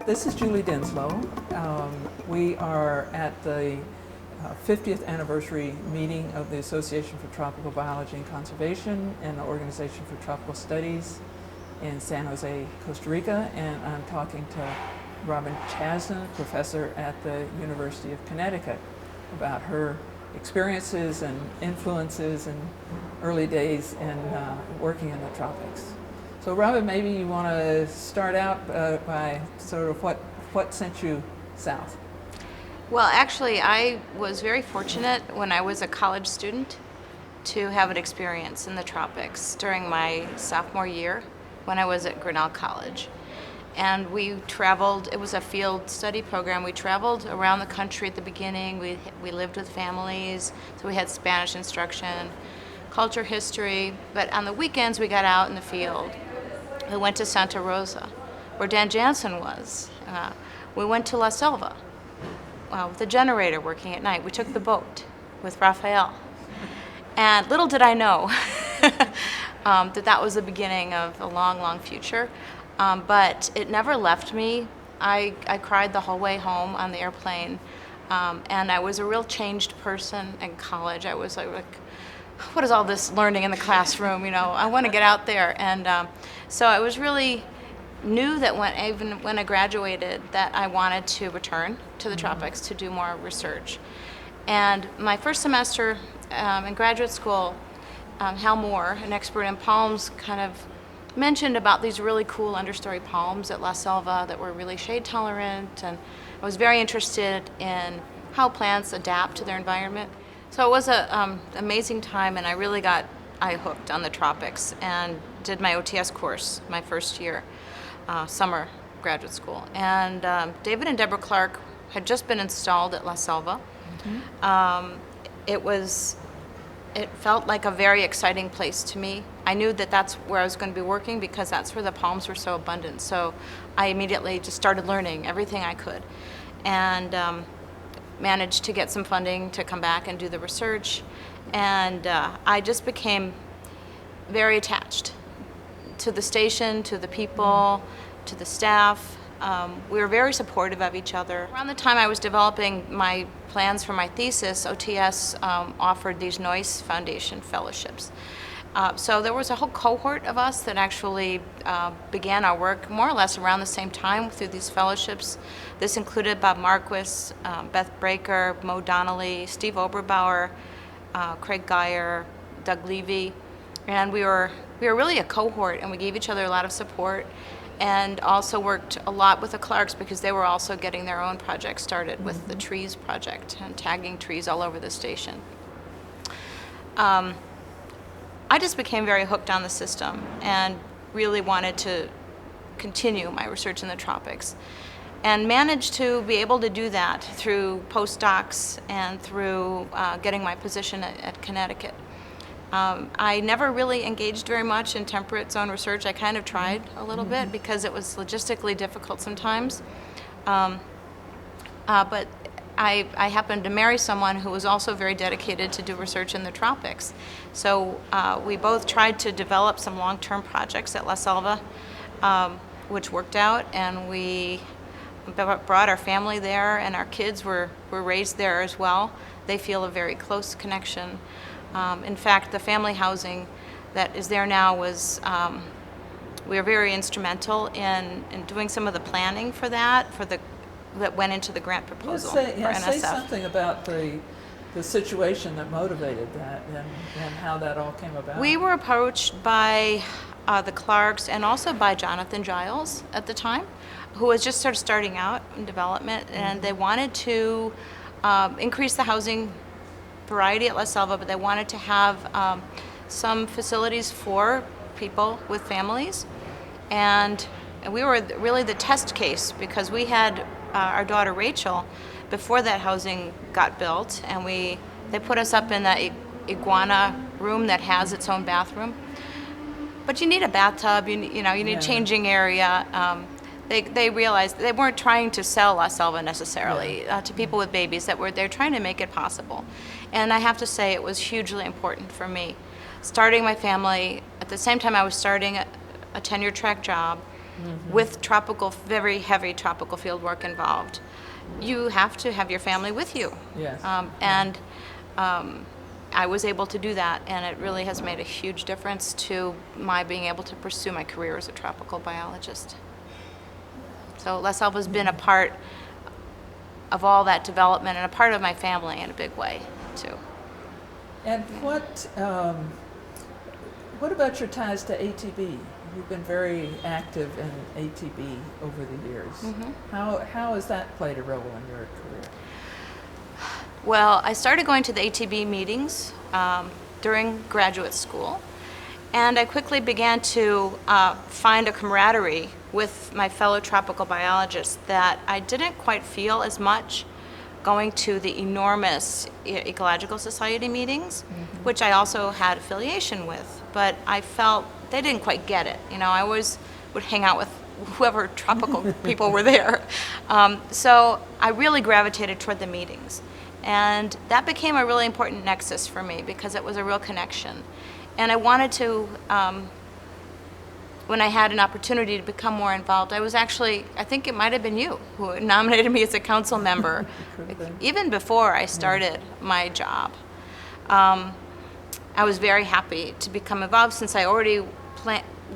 This is Julie Dinslow. We are at the 50th anniversary meeting of the Association for Tropical Biology and Conservation and the Organization for Tropical Studies in San Jose, Costa Rica, and I'm talking to Robin Chazdon, professor at the University of Connecticut, about her experiences and influences and early days in working in the tropics. So Robin, maybe you want to start out by sort of what sent you south? Well, actually, I was very fortunate when I was a college student to have an experience in the tropics during my sophomore year when I was at Grinnell College. And we traveled, it was a field study program. We traveled around the country at the beginning. We lived with families, so we had Spanish instruction, culture, history, but on the weekends we got out in the field. We went to Santa Rosa, where Dan Jansen was. We went to La Selva with the generator working at night. We took the boat with Raphael. And little did I know that was the beginning of a long, long future. But it never left me. I cried the whole way home on the airplane. And I was a real changed person in college. I was like, what is all this learning in the classroom? You know, I want to get out there. And so I was really knew that even when I graduated that I wanted to return to the tropics to do more research. And my first semester in graduate school, Hal Moore, an expert in palms, kind of mentioned about these really cool understory palms at La Selva that were really shade tolerant, and I was very interested in how plants adapt to their environment. So it was an amazing time, and I really got hooked on the tropics and did my OTS course my first year, summer graduate school. And David and Deborah Clark had just been installed at La Selva. It felt like a very exciting place to me. I knew that that's where I was going to be working because that's where the palms were so abundant. So I immediately just started learning everything I could, and managed to get some funding to come back and do the research. And I just became very attached to the station, to the people, to the staff. We were very supportive of each other. Around the time I was developing my plans for my thesis, OTS offered these Noyce Foundation fellowships. So there was a whole cohort of us that actually began our work more or less around the same time through these fellowships. This included Bob Marquis, Beth Breaker, Mo Donnelly, Steve Oberbauer, Craig Geyer, Doug Levy, and we were really a cohort, and we gave each other a lot of support, and also worked a lot with the Clarks because they were also getting their own project started with the trees project and tagging trees all over the station. I just became very hooked on the system and really wanted to continue my research in the tropics, and managed to be able to do that through postdocs and through getting my position at Connecticut. I never really engaged very much in temperate zone research. I kind of tried a little bit because it was logistically difficult sometimes. But I happened to marry someone who was also very dedicated to do research in the tropics. So we both tried to develop some long-term projects at La Selva, which worked out, and we brought our family there, and our kids were raised there as well. They feel a very close connection. In fact, the family housing that is there now was, we were very instrumental in doing some of the planning for that, that went into the grant proposal for NSF. Say something about the situation that motivated that and how that all came about. We were approached by the Clarks and also by Jonathan Giles at the time, who was just sort of starting out in development, and they wanted to increase the housing variety at La Selva, but they wanted to have some facilities for people with families. And we were really the test case because we had our daughter Rachel before that housing got built, and they put us up in that iguana room that has its own bathroom. But you need a bathtub, you need a changing area. They realized they weren't trying to sell La Selva necessarily to people with babies. They're trying to make it possible. And I have to say it was hugely important for me. Starting my family, at the same time I was starting a tenure track job, with tropical, very heavy tropical field work involved, you have to have your family with you. Yes. And I was able to do that, and it really has made a huge difference to my being able to pursue my career as a tropical biologist. So Les Alva has been a part of all that development and a part of my family in a big way, too. And what about your ties to ATB? You've been very active in ATB over the years. How has that played a role in your career? Well, I started going to the ATB meetings during graduate school, and I quickly began to find a camaraderie with my fellow tropical biologists that I didn't quite feel as much going to the enormous Ecological Society meetings, which I also had affiliation with, but I felt they didn't quite get it. You know, I always would hang out with whoever tropical people were there. So I really gravitated toward the meetings. And that became a really important nexus for me because it was a real connection. And I wanted to, when I had an opportunity to become more involved, I think it might have been you who nominated me as a council member, even before I started my job. I was very happy to become involved since I already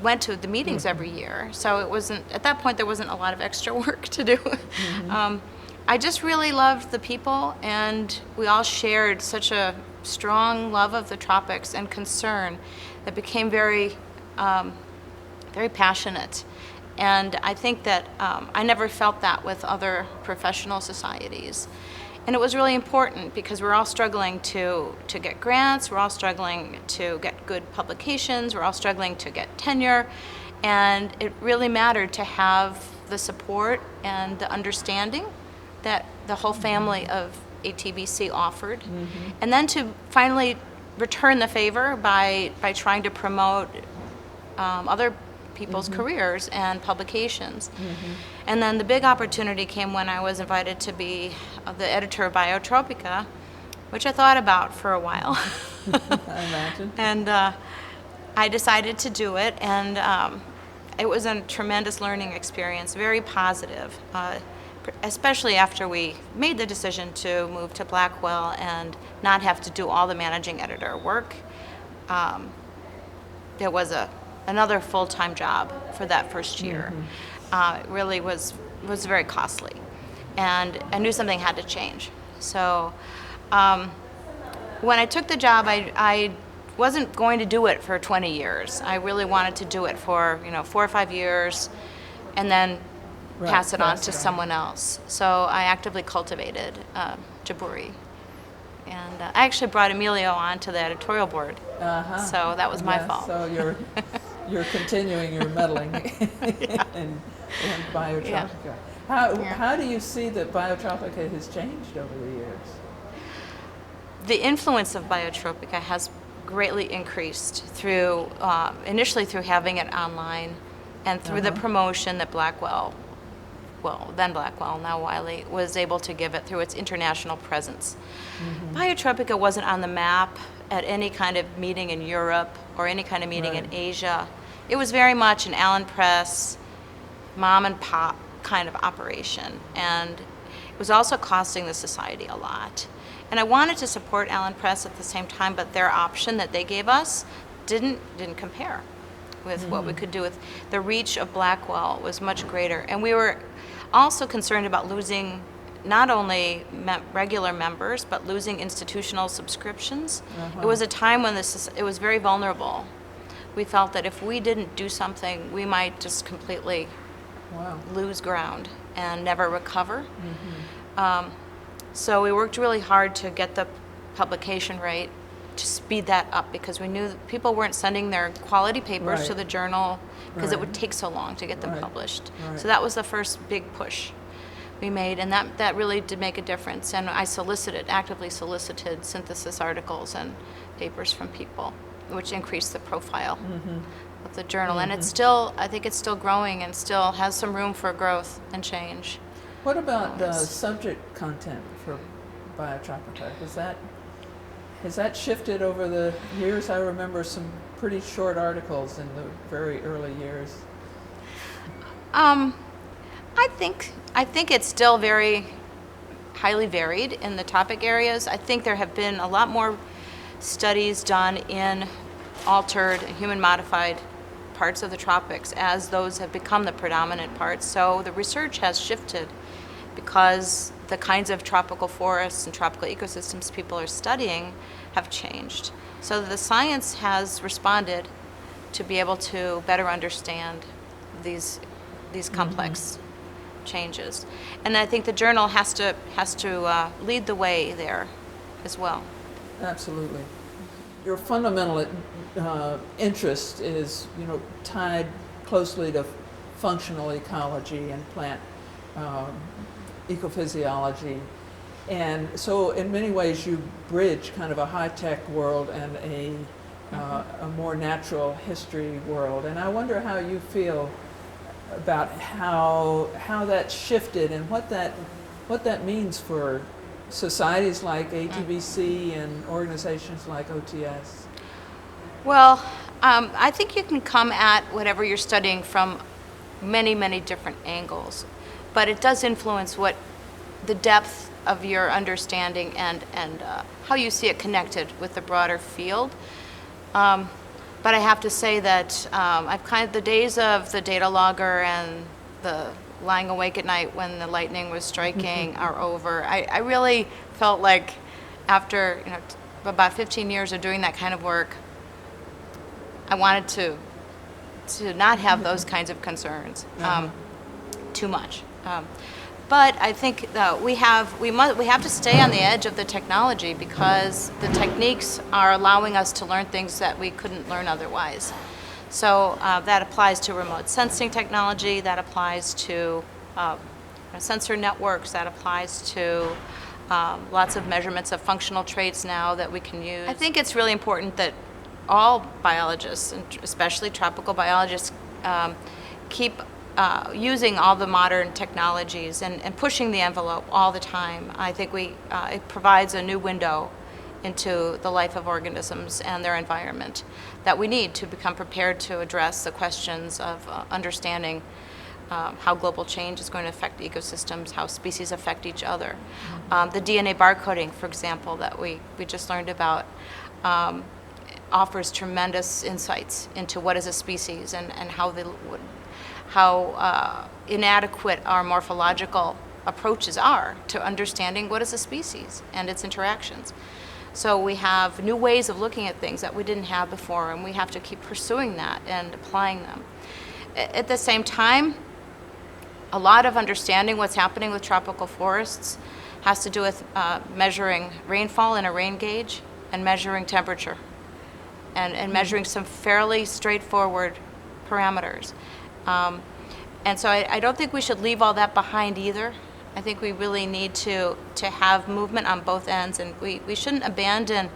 went to the meetings every year. So it wasn't, at that point, there wasn't a lot of extra work to do. I just really loved the people, and we all shared such a strong love of the tropics and concern that became very, very passionate. And I think that I never felt that with other professional societies. And it was really important because we're all struggling to get grants, we're all struggling to get good publications, we're all struggling to get tenure, and it really mattered to have the support and the understanding that the whole family of ATBC offered. And then to finally return the favor by trying to promote other people's careers and publications. And then the big opportunity came when I was invited to be the editor of Biotropica, which I thought about for a while. I imagine. And I decided to do it, and it was a tremendous learning experience, very positive, especially after we made the decision to move to Blackwell and not have to do all the managing editor work. There was another full-time job for that first year. It really was very costly, and I knew something had to change. So when I took the job, I wasn't going to do it for 20 years. I really wanted to do it for 4 or 5 years, and then pass it on to someone else. So I actively cultivated Jaburi. And I actually brought Emilio onto the editorial board. So that was my fault. So you're continuing your meddling in Biotropica. How do you see that Biotropica has changed over the years? The influence of Biotropica has greatly increased through, initially through having it online and through the promotion that Blackwell, then Blackwell, now Wiley, was able to give it through its international presence. Biotropica wasn't on the map at any kind of meeting in Europe or any kind of meeting in Asia. It was very much an Allen Press, mom and pop kind of operation, and it was also costing the society a lot. And I wanted to support Allen Press at the same time, but their option that they gave us didn't compare with what we could do. With the reach of Blackwell was much greater, and we were also concerned about losing not only regular members, but losing institutional subscriptions. It was a time when it was very vulnerable. We felt that if we didn't do something, we might just completely lose ground and never recover. So we worked really hard to get the publication rate to speed that up, because we knew that people weren't sending their quality papers to the journal because it would take so long to get them published. So that was the first big push we made, and that really did make a difference. And I actively solicited synthesis articles and papers from people, which increased the profile of the journal. And it's still, I think it's still growing and still has some room for growth and change. What about the subject content for Biotropica? Has that shifted over the years? I remember some pretty short articles in the very early years. Um, I think it's still very highly varied in the topic areas. I think there have been a lot more studies done in altered, human-modified parts of the tropics as those have become the predominant parts. So the research has shifted because the kinds of tropical forests and tropical ecosystems people are studying have changed. So the science has responded to be able to better understand these complex changes. And I think the journal has to lead the way there as well. Absolutely. Your fundamental interest is, tied closely to functional ecology and plant ecophysiology. And so in many ways you bridge kind of a high-tech world and a more natural history world. And I wonder how you feel about how that shifted and what that means for societies like ATBC and organizations like OTS. Well, I think you can come at whatever you're studying from many, many different angles, but it does influence what the depth of your understanding and how you see it connected with the broader field. But I have to say that the days of the data logger and the lying awake at night when the lightning was striking are over. I really felt like after about 15 years of doing that kind of work, I wanted to not have those kinds of concerns too much. But I think we have to stay on the edge of the technology because the techniques are allowing us to learn things that we couldn't learn otherwise. So that applies to remote sensing technology, that applies to sensor networks, that applies to lots of measurements of functional traits now that we can use. I think it's really important that all biologists, and especially tropical biologists, keep using all the modern technologies and pushing the envelope all the time. I think it provides a new window into the life of organisms and their environment that we need to become prepared to address the questions of understanding how global change is going to affect ecosystems, how species affect each other. The DNA barcoding, for example, that we just learned about, offers tremendous insights into what is a species and how inadequate our morphological approaches are to understanding what is a species and its interactions. So we have new ways of looking at things that we didn't have before, and we have to keep pursuing that and applying them. At the same time, a lot of understanding what's happening with tropical forests has to do with measuring rainfall in a rain gauge and measuring temperature and measuring some fairly straightforward parameters. And so I don't think we should leave all that behind either. I think we really need to have movement on both ends, and we shouldn't abandon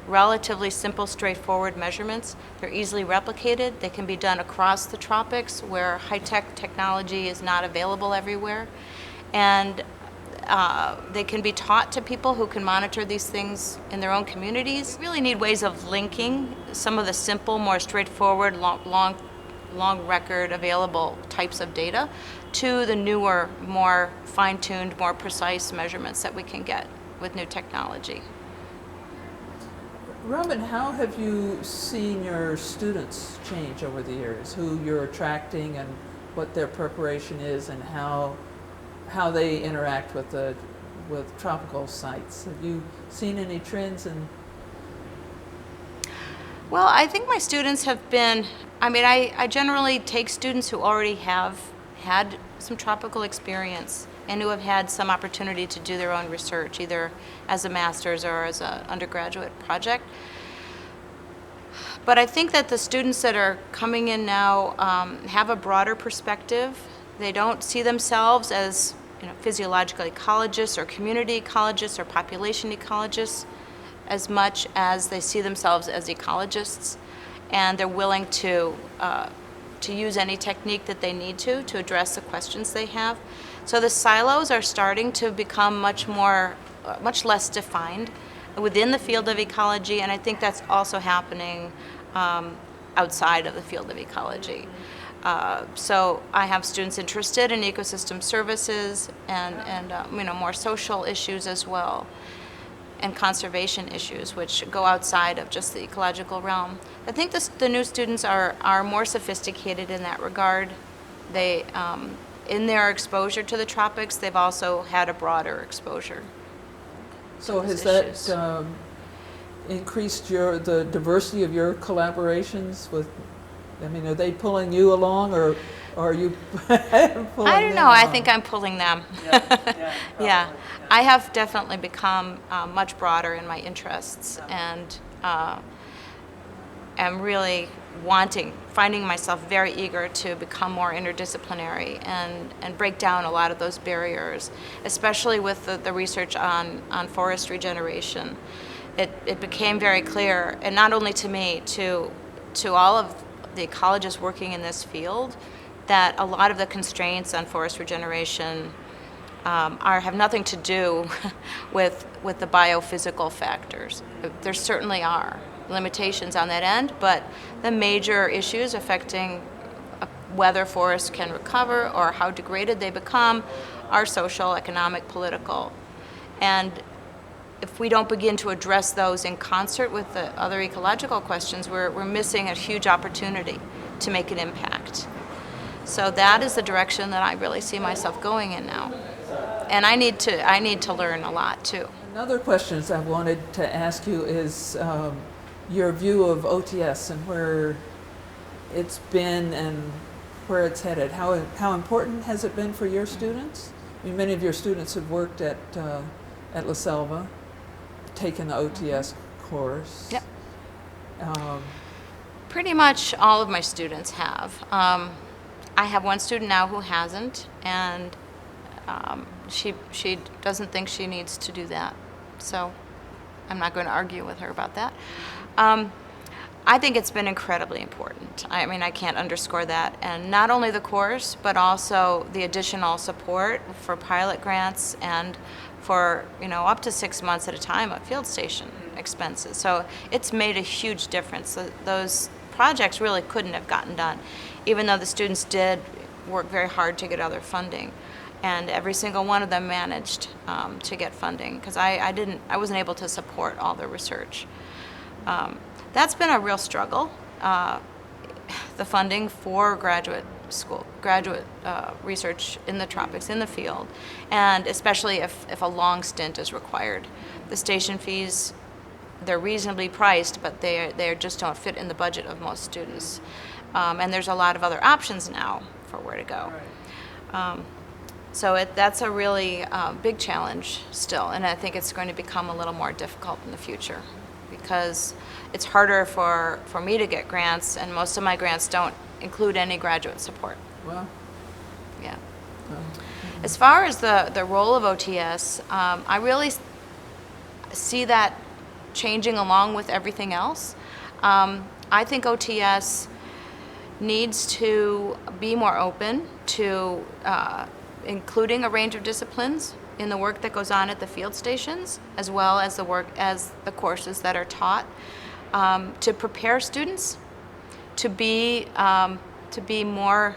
relatively simple, straightforward measurements. They're easily replicated. They can be done across the tropics where high-tech technology is not available everywhere. And they can be taught to people who can monitor these things in their own communities. We really need ways of linking some of the simple, more straightforward, long record available types of data to the newer, more fine-tuned, more precise measurements that we can get with new technology. Robin, how have you seen your students change over the years? Who you're attracting and what their preparation is and how they interact with tropical sites? Have you seen any trends in? Well, I think my students have been, I generally take students who already have had some tropical experience and who have had some opportunity to do their own research, either as a master's or as an undergraduate project. But I think that the students that are coming in now have a broader perspective. They don't see themselves as physiological ecologists or community ecologists or population ecologists as much as they see themselves as ecologists, and they're willing to use any technique that they need to address the questions they have. So the silos are starting to become much less defined within the field of ecology, and I think that's also happening outside of the field of ecology. So I have students interested in ecosystem services and more social issues as well, and conservation issues, which go outside of just the ecological realm. I think the new students are more sophisticated in that regard. They, in their exposure to the tropics, they've also had a broader exposure. So has issues. that increased the diversity of your collaborations with, I mean, are they pulling you along, or are you pulling I don't them know. I along? think I'm pulling them. Yeah, Yeah, I have definitely become much broader in my interests, and am really finding myself very eager to become more interdisciplinary and break down a lot of those barriers, especially with the research on forest regeneration. It became very clear, and not only to me, to all of the ecologists working in this field, that a lot of the constraints on forest regeneration have nothing to do with the biophysical factors. There certainly are limitations on that end, but the major issues affecting whether forests can recover or how degraded they become are social, economic, political. And if we don't begin to address those in concert with the other ecological questions, we're missing a huge opportunity to make an impact. So that is the direction that I really see myself going in now. And I need to learn a lot too. Another question I wanted to ask you is your view of OTS and where it's been and where it's headed. How important has it been for your students? I mean, many of your students have worked at La Selva, taken the OTS course. Yep. Pretty much all of my students have. I have one student now who hasn't, and she doesn't think she needs to do that. So I'm not going to argue with her about that. I think it's been incredibly important. I mean, I can't underscore that. And not only the course, but also the additional support for pilot grants and for, up to 6 months at a time of field station expenses. So it's made a huge difference. Those projects really couldn't have gotten done, even though the students did work very hard to get other funding. And every single one of them managed to get funding, because I wasn't able to support all the research. That's been a real struggle, the funding for graduate research in the tropics, in the field, and especially if a long stint is required. The station fees, they're reasonably priced, but they just don't fit in the budget of most students. And there's a lot of other options now for where to go. So that's a really big challenge still, and I think it's going to become a little more difficult in the future, because it's harder for me to get grants, and most of my grants don't include any graduate support. Well, yeah. As far as the role of OTS, I really see that changing along with everything else. I think OTS needs to be more open to including a range of disciplines in the work that goes on at the field stations, as well as the courses that are taught, to prepare students to be more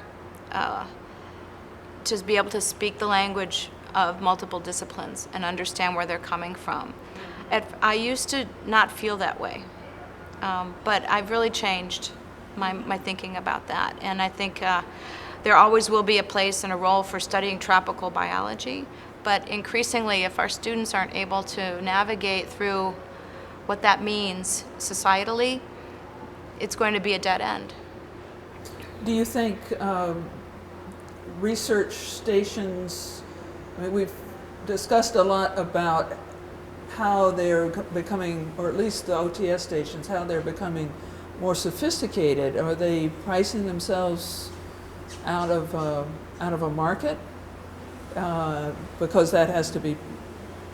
to be able to speak the language of multiple disciplines and understand where they're coming from. I used to not feel that way, but I've really changed my thinking about that, and I think there always will be a place and a role for studying tropical biology, but increasingly, if our students aren't able to navigate through what that means societally, it's going to be a dead end. do you think research stations, I mean, we've discussed a lot about how they're becoming, or at least the OTS stations, how they're becoming more sophisticated. Are they pricing themselves out of a market because that has to be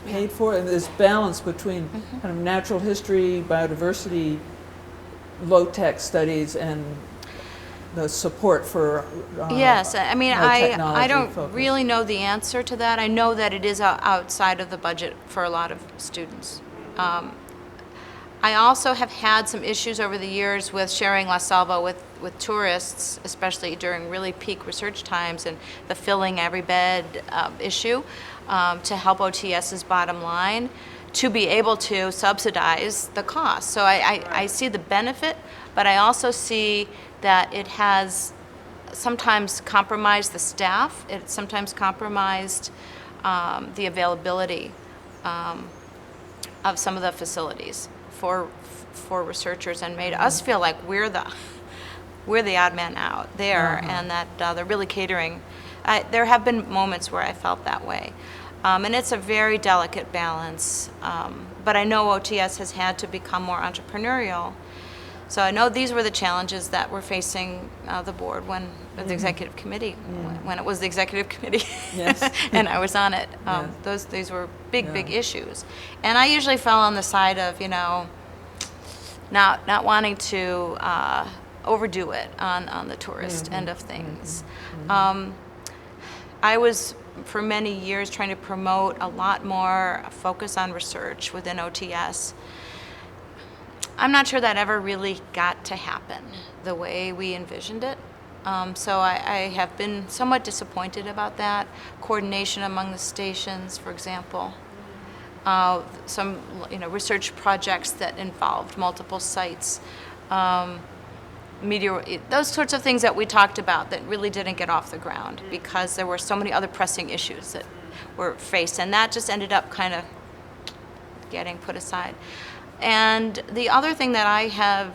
paid for? And this balance between kind of natural history, biodiversity, low-tech studies, and the support for yes, I mean, I don't focus. really know the answer to that. I know that it is outside of the budget for a lot of students. I also have had some issues over the years with sharing La Selva with tourists, especially during really peak research times and the filling every bed issue, to help OTS's bottom line, to be able to subsidize the cost. So I see the benefit, but I also see that it has sometimes compromised the staff. It sometimes compromised the availability of some of the facilities for researchers, and made us feel like we're the odd man out there, and that they're really catering. There have been moments where I felt that way, and it's a very delicate balance. But I know OTS has had to become more entrepreneurial. So I know these were the challenges that were facing the board when the executive committee, when it was the executive committee, Yes. and I was on it. These were big issues, and I usually fell on the side of not wanting to overdo it on the tourist end of things. I was for many years trying to promote a lot more focus on research within OTS. I'm not sure that ever really got to happen the way we envisioned it. So I have been somewhat disappointed about that. Coordination among the stations, for example. Some research projects that involved multiple sites. Those sorts of things that we talked about that really didn't get off the ground because there were so many other pressing issues that were faced. And that just ended up kind of getting put aside. And the other thing that I have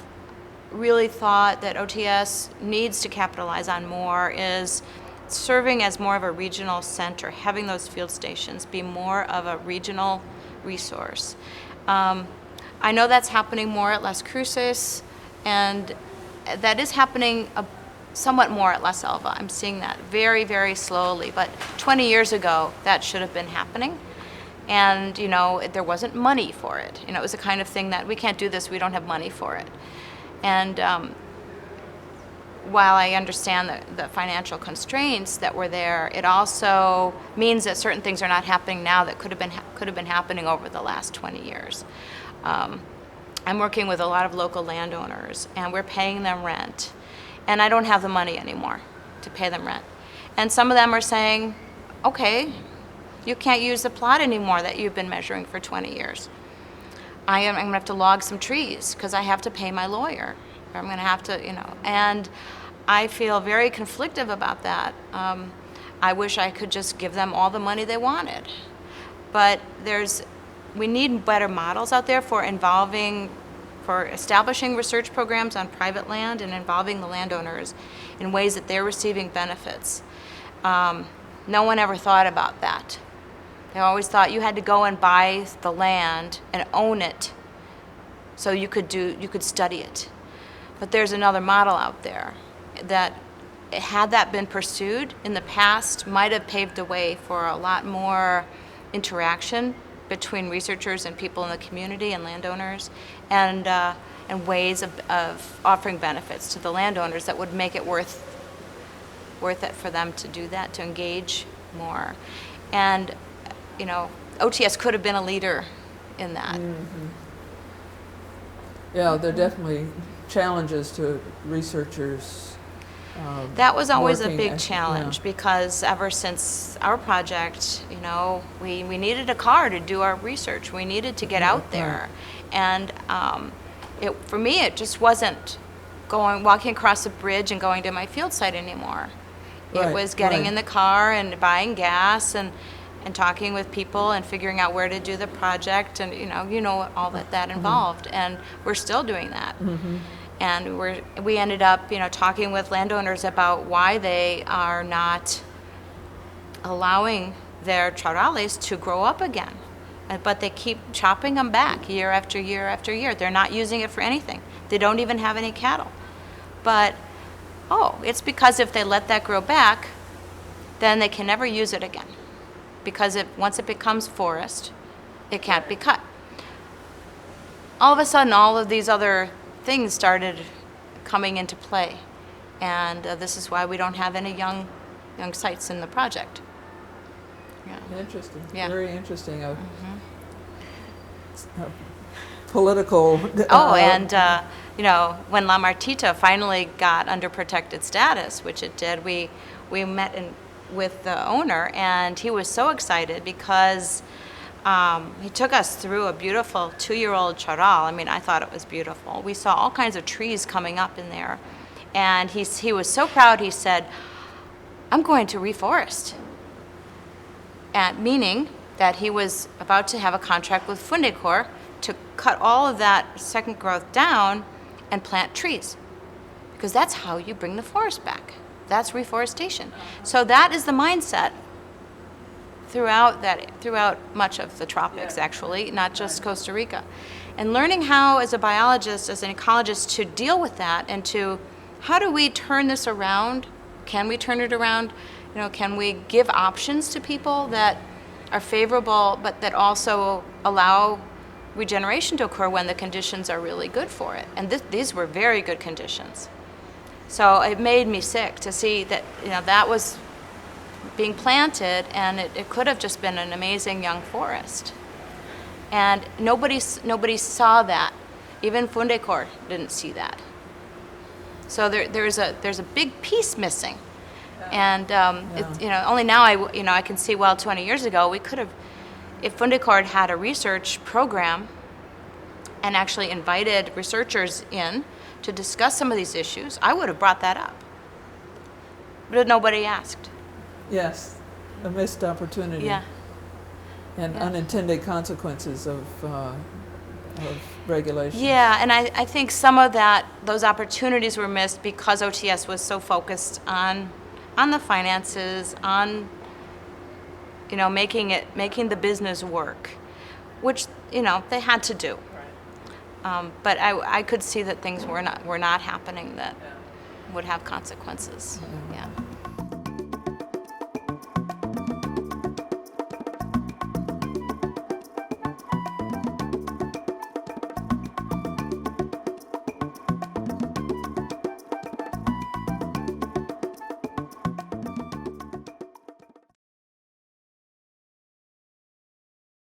really thought that OTS needs to capitalize on more is serving as more of a regional center, having those field stations be more of a regional resource. I know that's happening more at Las Cruces, and that is happening somewhat more at La Selva. I'm seeing that very, very slowly, but 20 years ago, that should have been happening. And, there wasn't money for it. It was the kind of thing that we can't do this, we don't have money for it. And while I understand the financial constraints that were there, it also means that certain things are not happening now that could have been happening over the last 20 years. I'm working with a lot of local landowners, and we're paying them rent. And I don't have the money anymore to pay them rent. And some of them are saying, okay, you can't use the plot anymore that you've been measuring for 20 years. I'm going to have to log some trees because I have to pay my lawyer. Or I'm going to have to, and I feel very conflicted about that. I wish I could just give them all the money they wanted. But we need better models out there for establishing research programs on private land and involving the landowners in ways that they're receiving benefits. No one ever thought about that. They always thought you had to go and buy the land and own it so you could study it. But there's another model out there that, had that been pursued in the past, might have paved the way for a lot more interaction between researchers and people in the community and landowners, and ways of offering benefits to the landowners that would make it worth it for them to do that, to engage more. And OTS could have been a leader in that. Yeah, there are definitely challenges to researchers. That was always a big challenge because ever since our project, we needed a car to do our research. We needed to get out there. And for me, it just wasn't walking across a bridge and going to my field site anymore. It was getting in the car and buying gas and talking with people and figuring out where to do the project, and all that involved. And we're still doing that. And we ended up talking with landowners about why they are not allowing their troutales to grow up again, but they keep chopping them back year after year after year. They're not using it for anything. They don't even have any cattle. But it's because if they let that grow back, then they can never use it again. Because once it becomes forest, it can't be cut. All of a sudden, all of these other things started coming into play. And this is why we don't have any young sites in the project. Interesting. Yeah. Very interesting. political. Oh, and you know, when La Martita finally got under protected status, which it did, we met with the owner, and he was so excited because he took us through a beautiful 2-year-old charal. I mean, I thought it was beautiful. We saw all kinds of trees coming up in there, and he was so proud. He said, "I'm going to reforest," and meaning that he was about to have a contract with Fundecor to cut all of that second growth down and plant trees, because that's how you bring the forest back. That's reforestation. So that is the mindset throughout much of the tropics, actually, not just Costa Rica. And learning how, as a biologist, as an ecologist, to deal with that, and to how do we turn this around? Can we turn it around? You know, can we give options to people that are favorable, but that also allow regeneration to occur when the conditions are really good for it? And these were very good conditions. So it made me sick to see that, you know, that was being planted, and it could have just been an amazing young forest. And nobody saw that. Even Fundecor didn't see that. So there's a big piece missing. And you know, only now I can see, well, 20 years ago we could have, if Fundecor had a research program and actually invited researchers in to discuss some of these issues, I would have brought that up. But nobody asked. Yes, a missed opportunity. Yeah. And unintended consequences of regulation. Yeah, and I think some of those opportunities were missed because OTS was so focused on the finances, on, you know, making the business work, which, you know, they had to do. But I could see that things were not happening that would have consequences. Yeah.